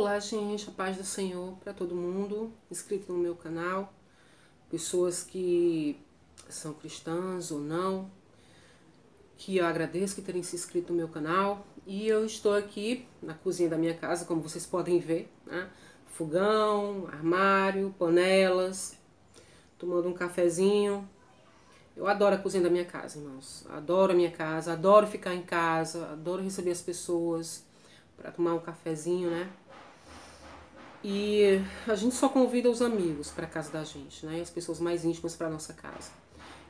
Olá, gente, a paz do Senhor para todo mundo inscrito no meu canal, pessoas que são cristãs ou não, que eu agradeço que terem se inscrito no meu canal. E eu estou aqui na cozinha da minha casa, como vocês podem ver, né? Fogão, armário, panelas, tomando um cafezinho. Eu adoro a cozinha da minha casa, irmãos. Adoro a minha casa, adoro ficar em casa, adoro receber as pessoas para tomar um cafezinho, né? E a gente só convida os amigos para casa da gente, né? As pessoas mais íntimas para nossa casa.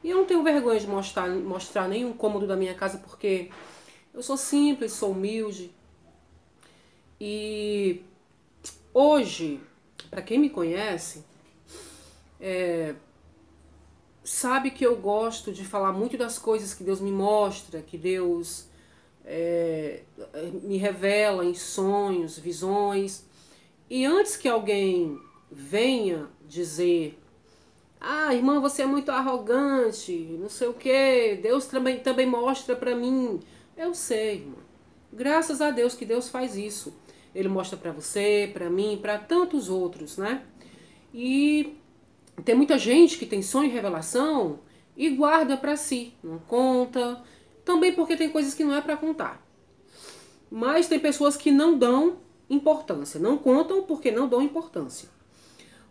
E eu não tenho vergonha de mostrar nenhum cômodo da minha casa, porque eu sou simples, sou humilde. E hoje, para quem me conhece, sabe que eu gosto de falar muito das coisas que Deus me mostra, que Deus me revela em sonhos, visões. E antes que alguém venha dizer: ah, irmã, você é muito arrogante, não sei o que, Deus também mostra pra mim. Eu sei, irmã. Graças a Deus que Deus faz isso. Ele mostra pra você, pra mim, pra tantos outros, né? E tem muita gente que tem sonho e revelação e guarda pra si, não conta. Também porque tem coisas que não é pra contar. Mas tem pessoas que não dão importância, não contam porque não dão importância.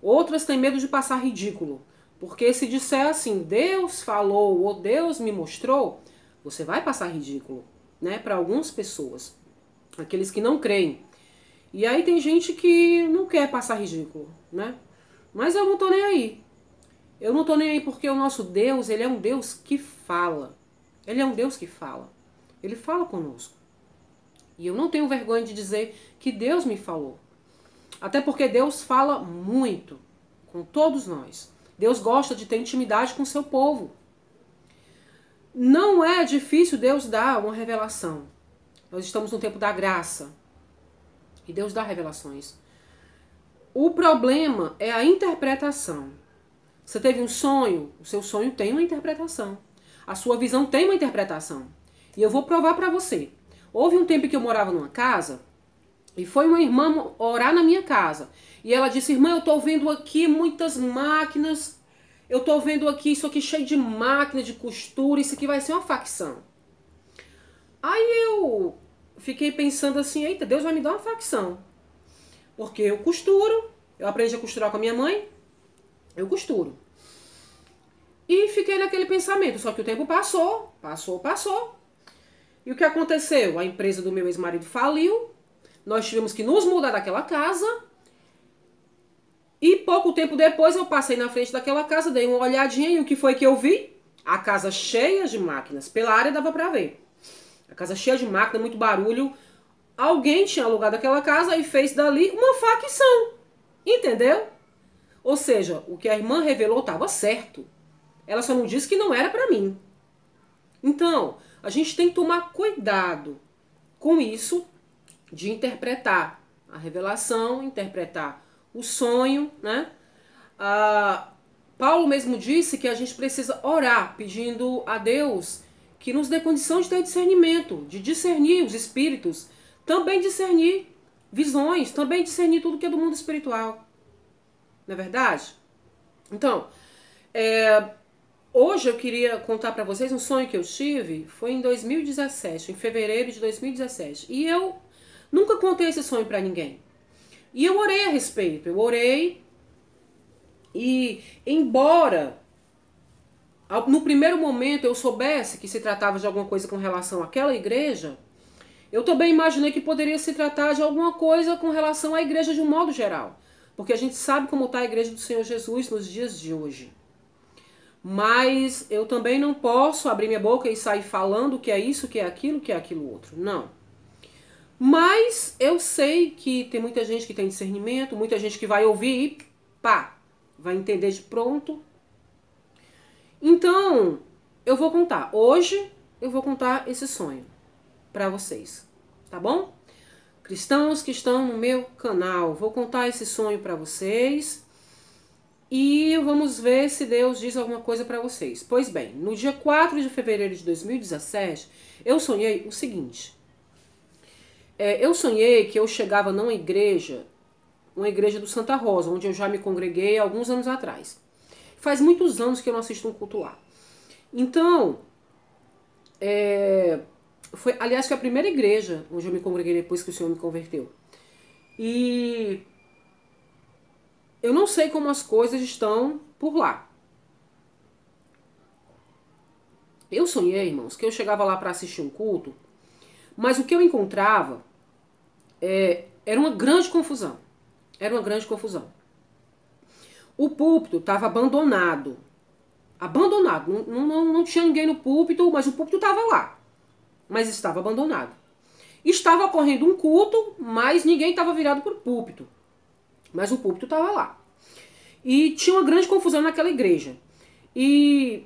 Outras têm medo de passar ridículo, porque se disser assim, Deus falou ou Deus me mostrou, você vai passar ridículo, né? Para algumas pessoas, aqueles que não creem. E aí tem gente que não quer passar ridículo, né? Mas eu não tô nem aí. Eu não tô nem aí porque o nosso Deus, ele é um Deus que fala. Ele é um Deus que fala. Ele fala conosco. E eu não tenho vergonha de dizer que Deus me falou. Até porque Deus fala muito com todos nós. Deus gosta de ter intimidade com o seu povo. Não é difícil Deus dar uma revelação. Nós estamos no tempo da graça. E Deus dá revelações. O problema é a interpretação. Você teve um sonho, o seu sonho tem uma interpretação. A sua visão tem uma interpretação. E eu vou provar para você. Houve um tempo que eu morava numa casa e foi uma irmã orar na minha casa. E ela disse: irmã, eu tô vendo aqui muitas máquinas, eu tô vendo aqui isso aqui cheio de máquina, de costura, isso aqui vai ser uma facção. Aí eu fiquei pensando assim: eita, Deus vai me dar uma facção. Porque eu costuro, eu aprendi a costurar com a minha mãe, eu costuro. E fiquei naquele pensamento, só que o tempo passou. E o que aconteceu? A empresa do meu ex-marido faliu, nós tivemos que nos mudar daquela casa, e pouco tempo depois eu passei na frente daquela casa, dei uma olhadinha e o que foi que eu vi? A casa cheia de máquinas, pela área dava pra ver. A casa cheia de máquina, muito barulho. Alguém tinha alugado aquela casa e fez dali uma facção, entendeu? Ou seja, o que a irmã revelou estava certo. Ela só não disse que não era pra mim. Então, a gente tem que tomar cuidado com isso de interpretar a revelação, interpretar o sonho, né? Paulo mesmo disse que a gente precisa orar pedindo a Deus que nos dê condição de ter discernimento, de discernir os espíritos, também discernir visões, também discernir tudo que é do mundo espiritual. Não é verdade? Então, hoje eu queria contar pra vocês um sonho que eu tive, foi em 2017, em fevereiro de 2017. E eu nunca contei esse sonho pra ninguém. E eu orei a respeito, eu orei e embora no primeiro momento eu soubesse que se tratava de alguma coisa com relação àquela igreja, eu também imaginei que poderia se tratar de alguma coisa com relação à igreja de um modo geral. Porque a gente sabe como está a igreja do Senhor Jesus nos dias de hoje. Mas eu também não posso abrir minha boca e sair falando que é isso, que é aquilo outro. Não. Mas eu sei que tem muita gente que tem discernimento, muita gente que vai ouvir e pá, vai entender de pronto. Então, eu vou contar. Hoje eu vou contar esse sonho pra vocês, tá bom? Cristãos que estão no meu canal, vou contar esse sonho pra vocês. E vamos ver se Deus diz alguma coisa pra vocês. Pois bem, no dia 4 de fevereiro de 2017, eu sonhei o seguinte. Eu sonhei que eu chegava numa igreja, uma igreja do Santa Rosa, onde eu já me congreguei há alguns anos atrás. Faz muitos anos que eu não assisto um culto lá. Então, aliás, foi a primeira igreja onde eu me congreguei depois que o Senhor me converteu. E eu não sei como as coisas estão por lá. Eu sonhei, irmãos, que eu chegava lá para assistir um culto, mas o que eu encontrava era uma grande confusão. Era uma grande confusão. O púlpito estava abandonado. Abandonado. Não tinha ninguém no púlpito, mas o púlpito estava lá. Mas estava abandonado. Estava ocorrendo um culto, mas ninguém estava virado para o púlpito. Mas o púlpito estava lá. E tinha uma grande confusão naquela igreja. E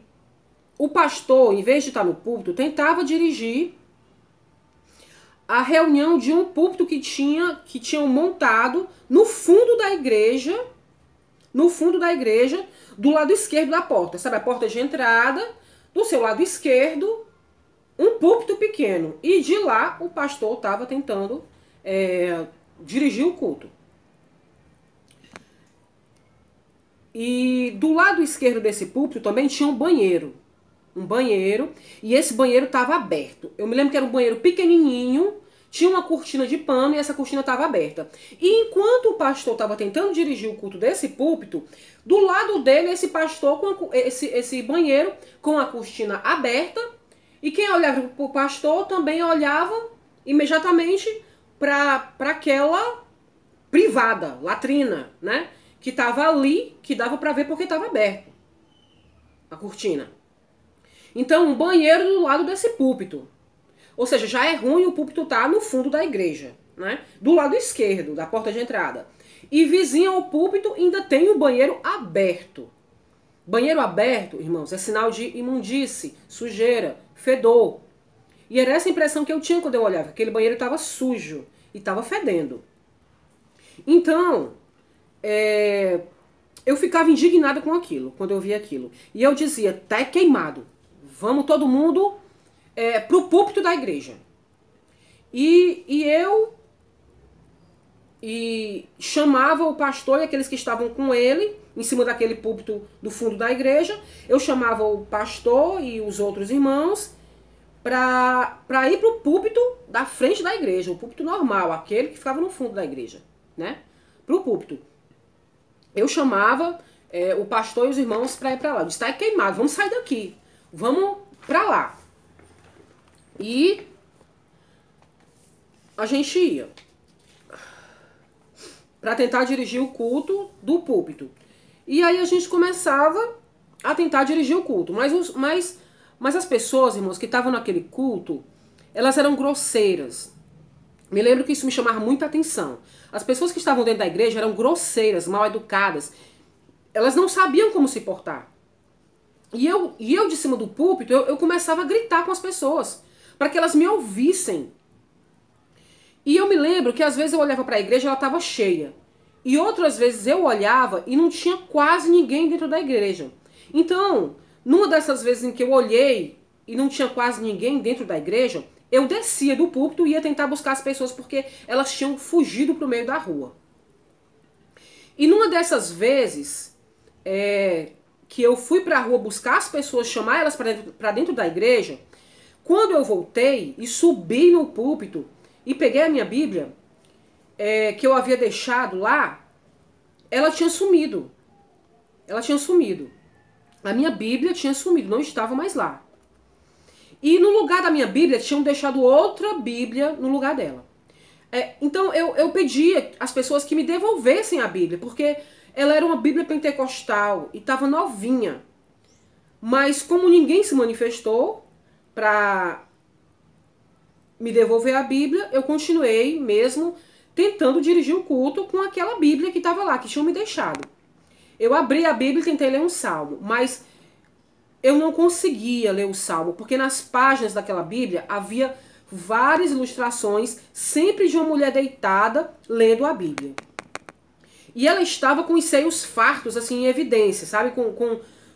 o pastor, em vez de estar no púlpito, tentava dirigir a reunião de um púlpito que tinham montado no fundo da igreja, do lado esquerdo da porta. Sabe, a porta de entrada, do seu lado esquerdo, um púlpito pequeno. E de lá o pastor estava tentando dirigir o culto. E do lado esquerdo desse púlpito também tinha um banheiro. E esse banheiro estava aberto. Eu me lembro que era um banheiro pequenininho, tinha uma cortina de pano e essa cortina estava aberta. E enquanto o pastor estava tentando dirigir o culto desse púlpito, do lado dele esse pastor com esse banheiro com a cortina aberta, e quem olhava para o pastor também olhava imediatamente para aquela privada, latrina, né? Que estava ali, que dava para ver porque estava aberto a cortina. Então, um banheiro do lado desse púlpito. Ou seja, já é ruim o púlpito estar no fundo da igreja, né? Do lado esquerdo, da porta de entrada. E vizinho ao púlpito ainda tem o banheiro aberto. Banheiro aberto, irmãos, é sinal de imundície, sujeira, fedor. E era essa impressão que eu tinha quando eu olhava. Aquele banheiro estava sujo e estava fedendo. Então, eu ficava indignada com aquilo, quando eu via aquilo. E eu dizia, tá queimado. Vamos todo mundo pro púlpito da igreja. E eu chamava o pastor e aqueles que estavam com ele, em cima daquele púlpito do fundo da igreja. Eu chamava o pastor e os outros irmãos para ir pro púlpito da frente da igreja, o púlpito normal, aquele que ficava no fundo da igreja, né? Pro púlpito. Eu chamava o pastor e os irmãos para ir para lá. Eu disse, tá queimado, vamos sair daqui. Vamos para lá. E a gente ia para tentar dirigir o culto do púlpito. E aí a gente começava a tentar dirigir o culto. Mas as pessoas, irmãos, que estavam naquele culto, elas eram grosseiras. Me lembro que isso me chamava muita atenção. As pessoas que estavam dentro da igreja eram grosseiras, mal educadas. Elas não sabiam como se portar. E eu de cima do púlpito, eu começava a gritar com as pessoas, para que elas me ouvissem. E eu me lembro que às vezes eu olhava para a igreja e ela estava cheia. E outras vezes eu olhava e não tinha quase ninguém dentro da igreja. Então, numa dessas vezes em que eu olhei e não tinha quase ninguém dentro da igreja, eu descia do púlpito e ia tentar buscar as pessoas porque elas tinham fugido para o meio da rua. E numa dessas vezes que eu fui para a rua buscar as pessoas, chamar elas para dentro da igreja, quando eu voltei e subi no púlpito e peguei a minha Bíblia, que eu havia deixado lá, ela tinha sumido. Ela tinha sumido. A minha Bíblia tinha sumido, não estava mais lá. E no lugar da minha Bíblia, tinham deixado outra Bíblia no lugar dela. Então eu pedi às pessoas que me devolvessem a Bíblia, porque ela era uma Bíblia pentecostal e estava novinha. Mas como ninguém se manifestou para me devolver a Bíblia, eu continuei mesmo tentando dirigir o culto com aquela Bíblia que estava lá, que tinham me deixado. Eu abri a Bíblia e tentei ler um salmo, mas eu não conseguia ler o salmo, porque nas páginas daquela Bíblia havia várias ilustrações, sempre de uma mulher deitada lendo a Bíblia. E ela estava com os seios fartos, assim, em evidência, sabe?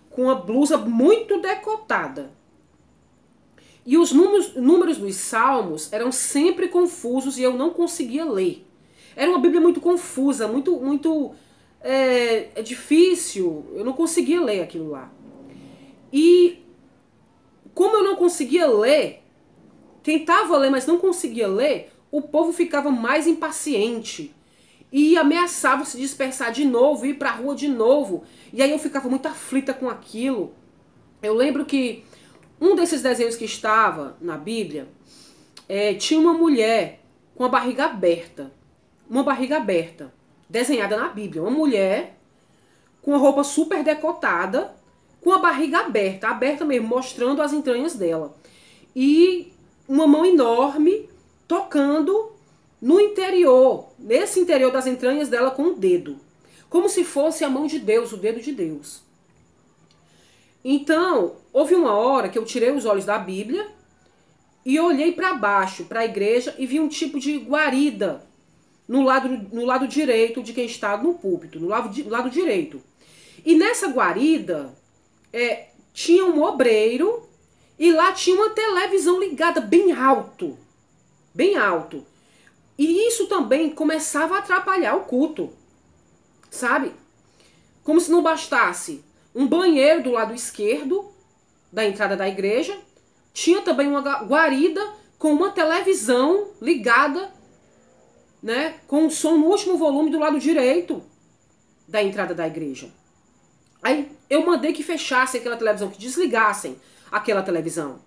Com a blusa muito decotada. E os números dos salmos eram sempre confusos e eu não conseguia ler. Era uma Bíblia muito confusa, muito difícil, eu não conseguia ler aquilo lá. E como eu não conseguia ler, tentava ler, mas não conseguia ler, o povo ficava mais impaciente e ameaçava se dispersar de novo, ir pra rua de novo. E aí eu ficava muito aflita com aquilo. Eu lembro que um desses desenhos que estava na Bíblia tinha uma mulher com a barriga aberta. Uma barriga aberta, desenhada na Bíblia. Uma mulher com a roupa super decotada, com a barriga aberta, aberta mesmo, mostrando as entranhas dela. E uma mão enorme tocando no interior, nesse interior das entranhas dela com o dedo. Como se fosse a mão de Deus, o dedo de Deus. Então, houve uma hora que eu tirei os olhos da Bíblia e olhei para baixo, para a igreja, e vi um tipo de guarida no lado direito de quem está no púlpito, no lado direito. E nessa guarida tinha um obreiro e lá tinha uma televisão ligada bem alto. Bem alto. E isso também começava a atrapalhar o culto. Sabe? Como se não bastasse um banheiro do lado esquerdo da entrada da igreja, tinha também uma guarida com uma televisão ligada, né, com o som no último volume do lado direito da entrada da igreja. Aí eu mandei que fechassem aquela televisão, que desligassem aquela televisão,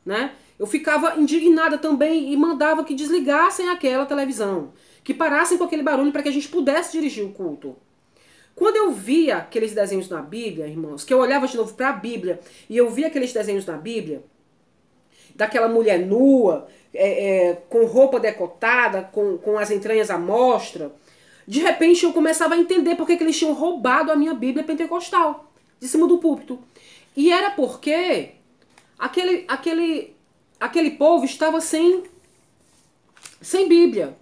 né? Eu ficava indignada também e mandava que desligassem aquela televisão, que parassem com aquele barulho para que a gente pudesse dirigir o culto. Quando eu via aqueles desenhos na Bíblia, irmãos, que eu olhava de novo para a Bíblia e eu via aqueles desenhos na Bíblia, daquela mulher nua, com roupa decotada, com as entranhas à mostra, de repente eu começava a entender porque que eles tinham roubado a minha Bíblia pentecostal, de cima do púlpito. E era porque aquele povo estava sem Bíblia.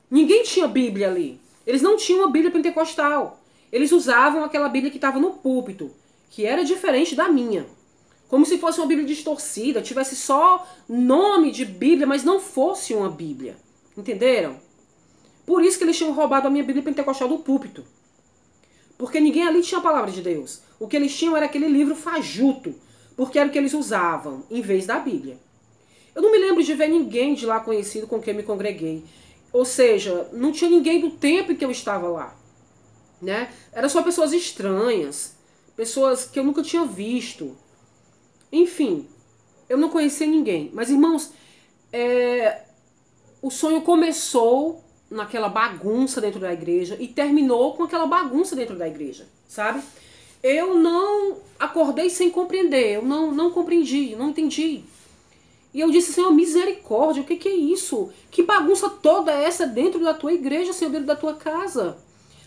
Ninguém tinha Bíblia ali. Eles não tinham uma Bíblia pentecostal. Eles usavam aquela Bíblia que estava no púlpito, que era diferente da minha. Como se fosse uma Bíblia distorcida, tivesse só nome de Bíblia, mas não fosse uma Bíblia. Entenderam? Por isso que eles tinham roubado a minha Bíblia pentecostal do púlpito. Porque ninguém ali tinha a palavra de Deus. O que eles tinham era aquele livro fajuto, porque era o que eles usavam, em vez da Bíblia. Eu não me lembro de ver ninguém de lá conhecido com quem me congreguei. Ou seja, não tinha ninguém do tempo em que eu estava lá. Né? Eram só pessoas estranhas, pessoas que eu nunca tinha visto. Enfim, eu não conhecia ninguém. Mas, irmãos, o sonho começou naquela bagunça dentro da igreja e terminou com aquela bagunça dentro da igreja, sabe? Eu não acordei sem compreender, eu não compreendi, não entendi. E eu disse, Senhor, misericórdia, o que é isso? Que bagunça toda é essa dentro da tua igreja, Senhor, dentro da tua casa?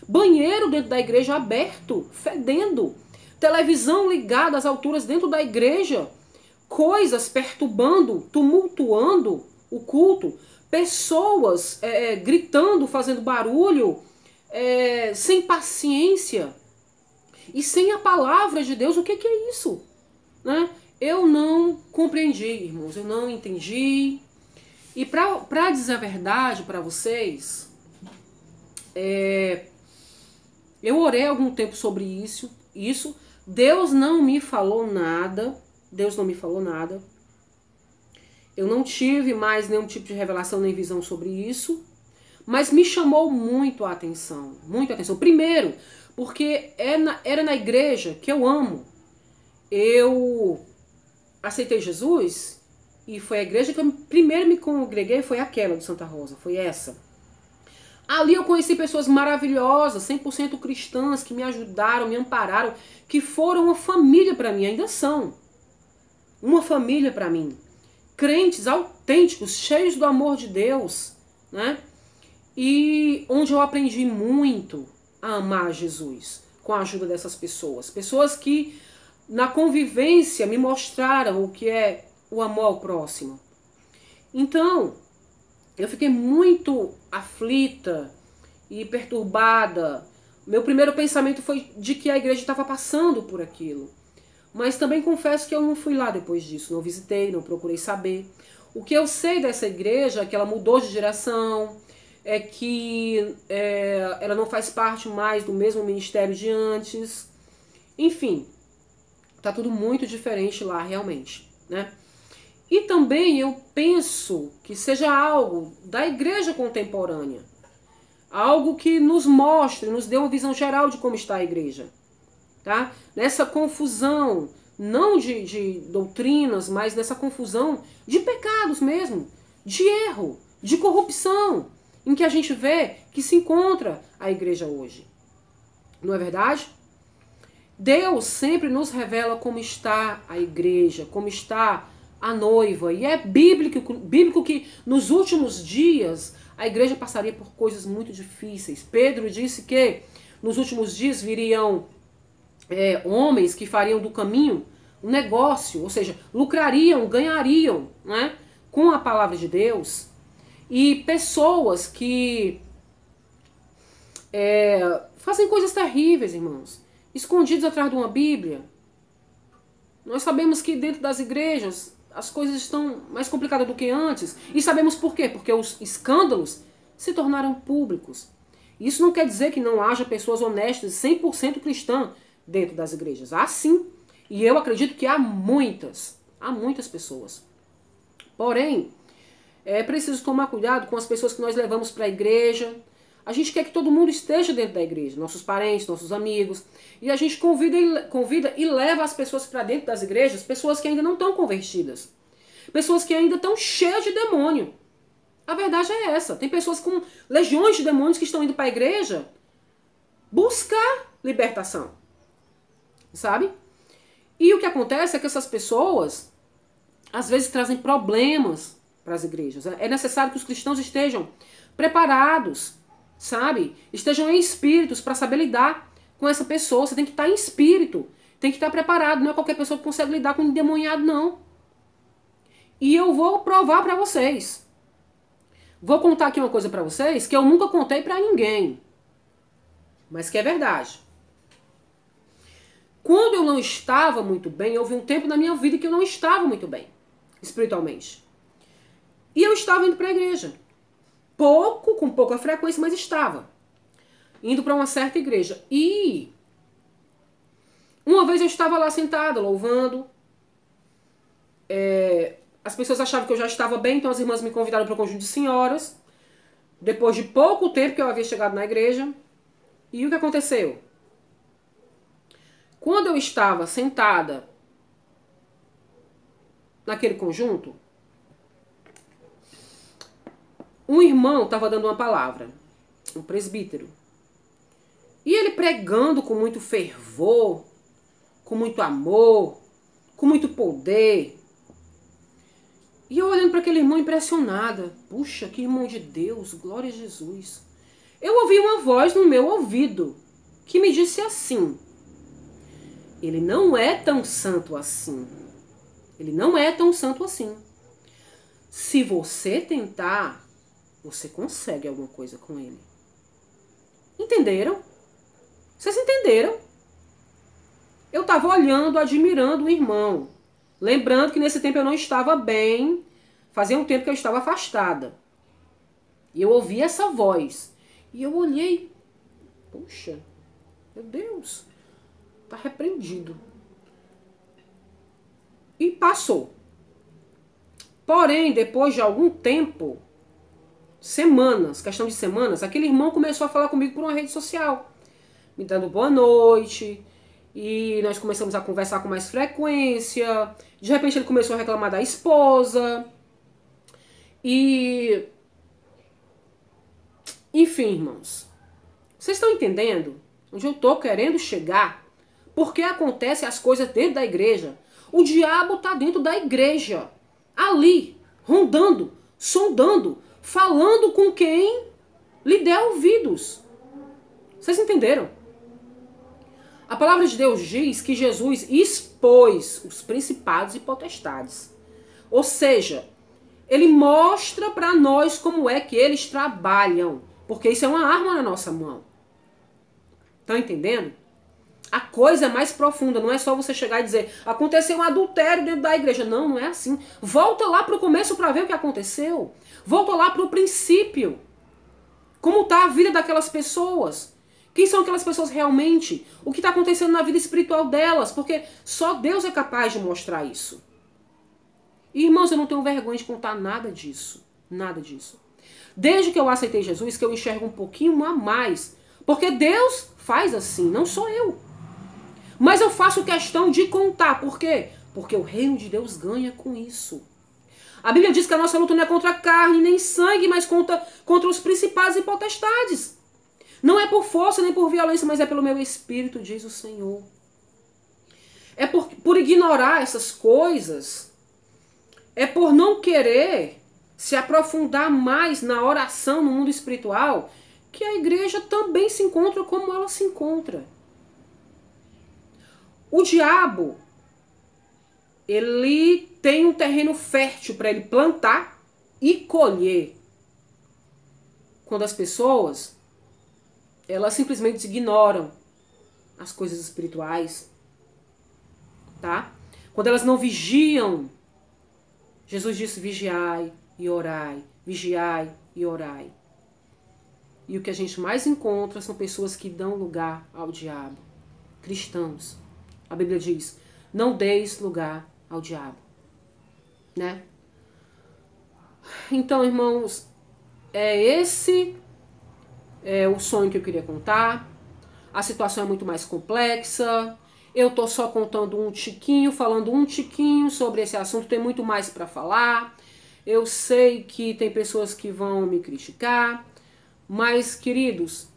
Banheiro dentro da igreja aberto, fedendo. Televisão ligada às alturas dentro da igreja. Coisas perturbando, tumultuando o culto. Pessoas gritando, fazendo barulho, sem paciência. E sem a palavra de Deus, o que é isso? Né? Eu não compreendi, irmãos, eu não entendi. E para dizer a verdade para vocês, eu orei algum tempo sobre isso. Deus não me falou nada. Deus não me falou nada. Eu não tive mais nenhum tipo de revelação nem visão sobre isso. Mas me chamou muito a atenção. Muito a atenção. Primeiro, porque era na igreja que eu amo. Eu aceitei Jesus e foi a igreja que eu primeiro me congreguei, foi aquela de Santa Rosa. Foi essa. Ali eu conheci pessoas maravilhosas, 100% cristãs, que me ajudaram, me ampararam, que foram uma família para mim, ainda são. Uma família para mim. Crentes autênticos, cheios do amor de Deus, né? E onde eu aprendi muito a amar Jesus, com a ajuda dessas pessoas. Pessoas que na convivência me mostraram o que é o amor ao próximo. Então, eu fiquei muito aflita e perturbada. Meu primeiro pensamento foi de que a igreja estava passando por aquilo. Mas também confesso que eu não fui lá depois disso, não visitei, não procurei saber. O que eu sei dessa igreja é que ela mudou de direção, é que ela não faz parte mais do mesmo ministério de antes. Enfim, tá tudo muito diferente lá realmente, né? E também eu penso que seja algo da igreja contemporânea. Algo que nos mostre, nos dê uma visão geral de como está a igreja. Tá? Nessa confusão, não de doutrinas, mas nessa confusão de pecados mesmo, de erro, de corrupção, em que a gente vê que se encontra a igreja hoje. Não é verdade? Deus sempre nos revela como está a igreja, como está a noiva. E é bíblico que nos últimos dias a igreja passaria por coisas muito difíceis. Pedro disse que nos últimos dias viriam homens que fariam do caminho um negócio, ou seja, lucrariam, ganhariam, né, com a palavra de Deus. E pessoas que fazem coisas terríveis, irmãos, escondidos atrás de uma Bíblia. Nós sabemos que dentro das igrejas as coisas estão mais complicadas do que antes. E sabemos por quê? Porque os escândalos se tornaram públicos. Isso não quer dizer que não haja pessoas honestas, 100% cristãs dentro das igrejas. Há sim. E eu acredito que há muitas pessoas. Porém, é preciso tomar cuidado com as pessoas que nós levamos para a igreja. A gente quer que todo mundo esteja dentro da igreja, nossos parentes, nossos amigos. E a gente convida e leva as pessoas para dentro das igrejas, pessoas que ainda não estão convertidas. Pessoas que ainda estão cheias de demônio. A verdade é essa. Tem pessoas com legiões de demônios que estão indo para a igreja buscar libertação. Sabe? E o que acontece é que essas pessoas, às vezes, trazem problemas para as igrejas. É necessário que os cristãos estejam preparados, sabe? Estejam em espíritos para saber lidar com essa pessoa. Você tem que estar em espírito, tem que estar preparado. Não é qualquer pessoa que consegue lidar com um endemoniado, não. E eu vou provar para vocês. Vou contar aqui uma coisa para vocês que eu nunca contei para ninguém, mas que é verdade. Quando eu não estava muito bem, houve um tempo na minha vida que eu não estava muito bem, espiritualmente. E eu estava indo para a igreja. Com pouca frequência, mas estava. Indo para uma certa igreja. E uma vez eu estava lá sentada, louvando. As pessoas achavam que eu já estava bem, então as irmãs me convidaram para um conjunto de senhoras. Depois de pouco tempo que eu havia chegado na igreja. E o que aconteceu? Quando eu estava sentada naquele conjunto, um irmão estava dando uma palavra, um presbítero. E ele pregando com muito fervor, com muito amor, com muito poder. E eu olhando para aquele irmão impressionada. Puxa, que irmão de Deus, glória a Jesus. Eu ouvi uma voz no meu ouvido que me disse assim: ele não é tão santo assim. Ele não é tão santo assim. Se você tentar, você consegue alguma coisa com ele. Entenderam? Vocês entenderam? Eu estava olhando, admirando o irmão. Lembrando que nesse tempo eu não estava bem. Fazia um tempo que eu estava afastada. E eu ouvi essa voz. E eu olhei. Puxa, meu Deus. Tá repreendido. E passou. Porém, depois de algum tempo, semanas, questão de semanas, aquele irmão começou a falar comigo por uma rede social, me dando boa noite, e nós começamos a conversar com mais frequência. De repente ele começou a reclamar da esposa. E enfim, irmãos, vocês estão entendendo onde eu tô querendo chegar? Porque acontecem as coisas dentro da igreja. O diabo está dentro da igreja, ali, rondando, sondando, falando com quem lhe der ouvidos. Vocês entenderam? A palavra de Deus diz que Jesus expôs os principados e potestades. Ou seja, ele mostra para nós como é que eles trabalham. Porque isso é uma arma na nossa mão. Estão entendendo? A coisa é mais profunda, não é só você chegar e dizer, aconteceu um adultério dentro da igreja. Não, não é assim. Volta lá para o começo para ver o que aconteceu. Volta lá para o princípio. Como está a vida daquelas pessoas? Quem são aquelas pessoas realmente? O que está acontecendo na vida espiritual delas? Porque só Deus é capaz de mostrar isso. E, irmãos, eu não tenho vergonha de contar nada disso. Nada disso. Desde que eu aceitei Jesus, que eu enxergo um pouquinho a mais. Porque Deus faz assim, não sou eu. Mas eu faço questão de contar. Por quê? Porque o reino de Deus ganha com isso. A Bíblia diz que a nossa luta não é contra a carne nem sangue, mas contra os principados e potestades. Não é por força nem por violência, mas é pelo meu espírito, diz o Senhor. É por ignorar essas coisas. É por não querer se aprofundar mais na oração no mundo espiritual, que a igreja também se encontra como ela se encontra. O diabo, ele tem um terreno fértil para ele plantar e colher. Quando as pessoas, elas simplesmente ignoram as coisas espirituais, tá? Quando elas não vigiam, Jesus disse vigiai e orai, vigiai e orai. E o que a gente mais encontra são pessoas que dão lugar ao diabo. Cristãos. A Bíblia diz, não deis lugar ao diabo. Né? Então, irmãos, esse é o sonho que eu queria contar. A situação é muito mais complexa. Eu tô só contando um tiquinho, falando um tiquinho sobre esse assunto. Tem muito mais para falar. Eu sei que tem pessoas que vão me criticar. Mas, queridos,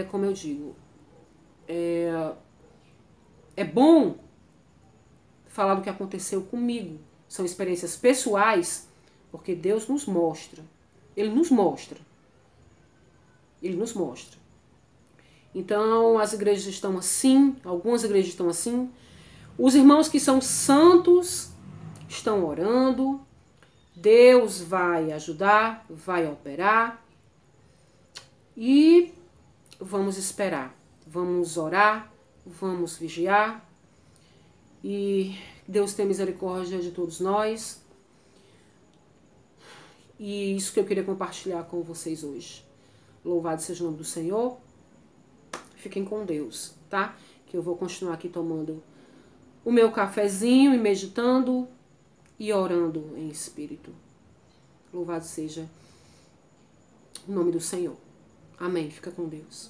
como eu digo, é bom falar do que aconteceu comigo. São experiências pessoais, porque Deus nos mostra. Ele nos mostra. Ele nos mostra. Então, as igrejas estão assim, algumas igrejas estão assim. Os irmãos que são santos estão orando. Deus vai ajudar, vai operar. E vamos esperar. Vamos orar, vamos vigiar. E Deus tem misericórdia de todos nós. E isso que eu queria compartilhar com vocês hoje. Louvado seja o nome do Senhor. Fiquem com Deus, tá? Que eu vou continuar aqui tomando o meu cafezinho e meditando e orando em espírito. Louvado seja o nome do Senhor. Amém. Fica com Deus.